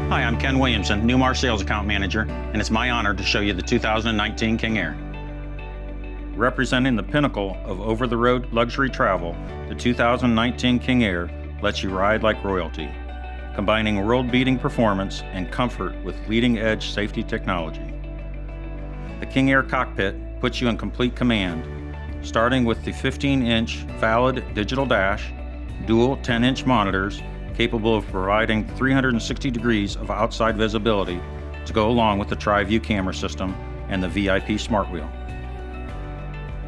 Hi, I'm Ken Williamson, Newmar Sales Account Manager, and it's my honor to show you the 2019 King Aire. Representing the pinnacle of over-the-road luxury travel, the 2019 King Aire lets you ride like royalty, combining world-beating performance and comfort with leading-edge safety technology. The King Aire cockpit puts you in complete command, starting with the 15-inch valid digital dash, dual 10-inch monitors, capable of providing 360 degrees of outside visibility to go along with the Tri-View camera system and the VIP Smart Wheel.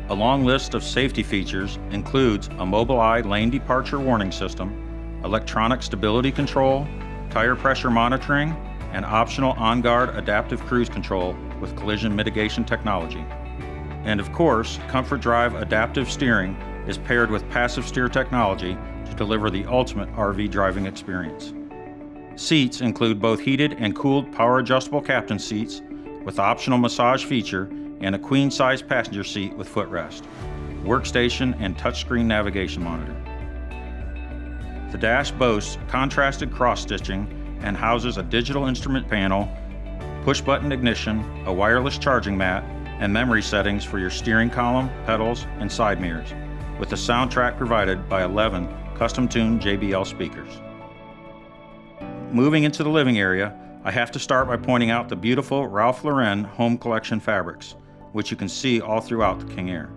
A long list of safety features includes a Mobileye lane departure warning system, electronic stability control, tire pressure monitoring, and optional on-guard adaptive cruise control with collision mitigation technology. And of course, Comfort Drive adaptive steering is paired with passive steer technology to deliver the ultimate RV driving experience. Seats include both heated and cooled power adjustable captain seats with optional massage feature and a queen-size passenger seat with footrest, workstation, and touchscreen navigation monitor. The dash boasts contrasted cross-stitching and houses a digital instrument panel, push-button ignition, a wireless charging mat, and memory settings for your steering column, pedals, and side mirrors, with a soundtrack provided by 11 custom-tuned JBL speakers. Moving into the living area, I have to start by pointing out the beautiful Ralph Lauren home collection fabrics, which you can see all throughout the King Aire.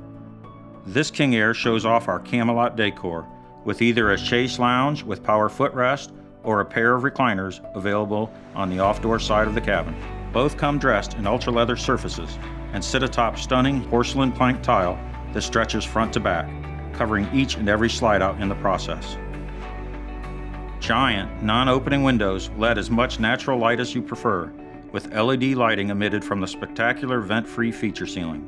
This King Aire shows off our Camelot decor, with either a chaise lounge with power footrest or a pair of recliners available on the off-door side of the cabin. Both come dressed in ultra leather surfaces and sit atop stunning porcelain plank tile that stretches front to back, covering each and every slide out in the process. Giant, non-opening windows let as much natural light as you prefer, with LED lighting emitted from the spectacular vent-free feature ceiling.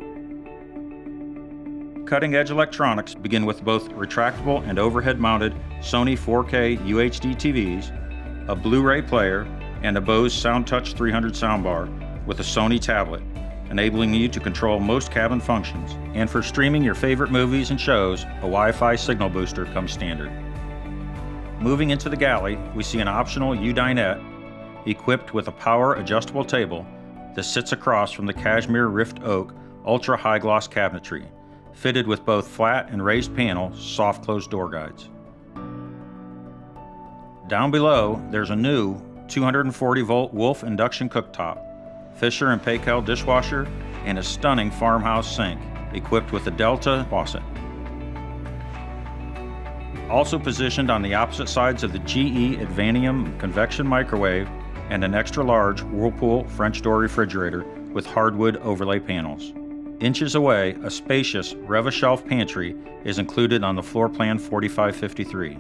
Cutting-edge electronics begin with both retractable and overhead-mounted Sony 4K UHD TVs, a Blu-ray player, and a Bose SoundTouch 300 soundbar with a Sony tablet, enabling you to control most cabin functions. And for streaming your favorite movies and shows, a Wi-Fi signal booster comes standard. Moving into the galley, we see an optional U-dinette equipped with a power adjustable table that sits across from the cashmere rift oak ultra high gloss cabinetry, fitted with both flat and raised panel soft close door guides. Down below, there's a new 240 volt Wolf induction cooktop, Fisher and Paykel dishwasher, and a stunning farmhouse sink equipped with a Delta faucet. Also positioned on the opposite sides of the GE Advanium convection microwave and an extra large Whirlpool French door refrigerator with hardwood overlay panels. Inches away, a spacious Rev-A-Shelf pantry is included on the floor plan 4553.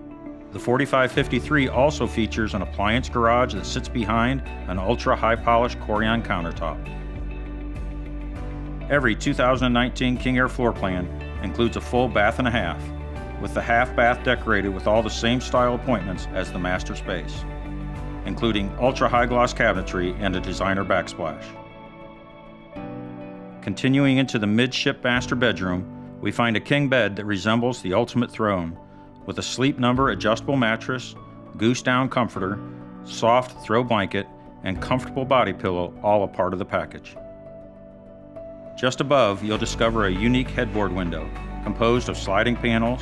The 4553 also features an appliance garage that sits behind an ultra-high polished Corian countertop. Every 2019 King Aire floor plan includes a full bath and a half, with the half bath decorated with all the same style appointments as the master space, including ultra-high gloss cabinetry and a designer backsplash. Continuing into the midship master bedroom, we find a king bed that resembles the ultimate throne, with a Sleep Number adjustable mattress, goose down comforter, soft throw blanket, and comfortable body pillow, all a part of the package. Just above, you'll discover a unique headboard window composed of sliding panels,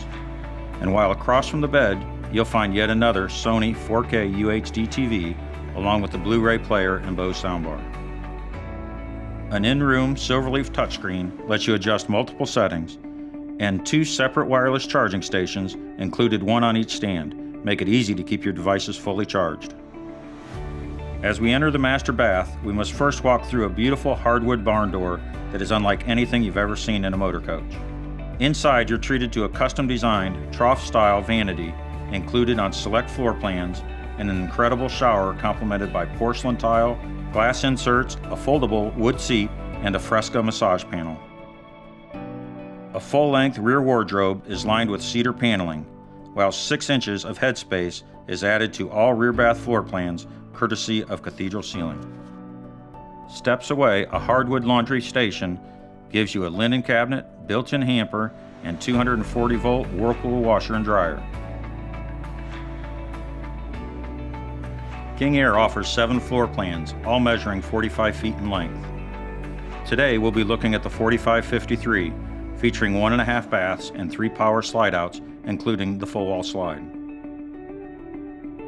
and while across from the bed, you'll find yet another Sony 4K UHD TV, along with the Blu-ray player and Bose soundbar. An in-room Silverleaf touchscreen lets you adjust multiple settings, and 2 separate wireless charging stations, included one on each stand, make it easy to keep your devices fully charged. As we enter the master bath, we must first walk through a beautiful hardwood barn door that is unlike anything you've ever seen in a motor coach. Inside, you're treated to a custom-designed trough-style vanity included on select floor plans, and an incredible shower complemented by porcelain tile, glass inserts, a foldable wood seat, and a Fresca massage panel. A full-length rear wardrobe is lined with cedar paneling, while 6 inches of headspace is added to all rear bath floor plans, courtesy of Cathedral Ceiling. Steps away, a hardwood laundry station gives you a linen cabinet, built-in hamper, and 240-volt Whirlpool washer and dryer. King Air offers 7 floor plans, all measuring 45 feet in length. Today we'll be looking at the 4553, featuring 1.5 baths and 3 power slide-outs, including the full wall slide.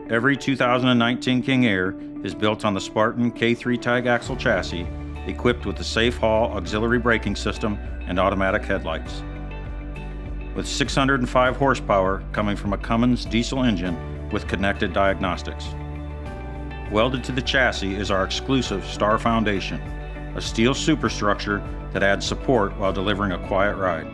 Every 2019 King Air is built on the Spartan K3 tag axle chassis, equipped with the Safe Haul auxiliary braking system and automatic headlights. With 605 horsepower coming from a Cummins diesel engine with Connected Diagnostics. Welded to the chassis is our exclusive Star Foundation, a steel superstructure that adds support while delivering a quiet ride.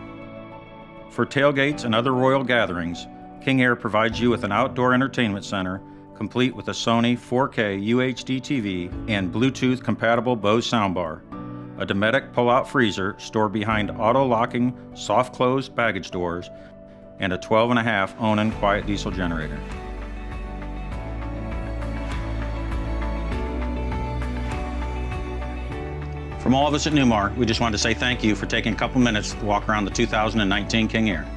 For tailgates and other royal gatherings, King Air provides you with an outdoor entertainment center, complete with a Sony 4K UHD TV and Bluetooth-compatible Bose soundbar, a Dometic pull-out freezer stored behind auto-locking, soft-closed baggage doors, and a 12.5 Onan quiet diesel generator. From all of us at Newmar, we just wanted to say thank you for taking a couple minutes to walk around the 2019 King Air.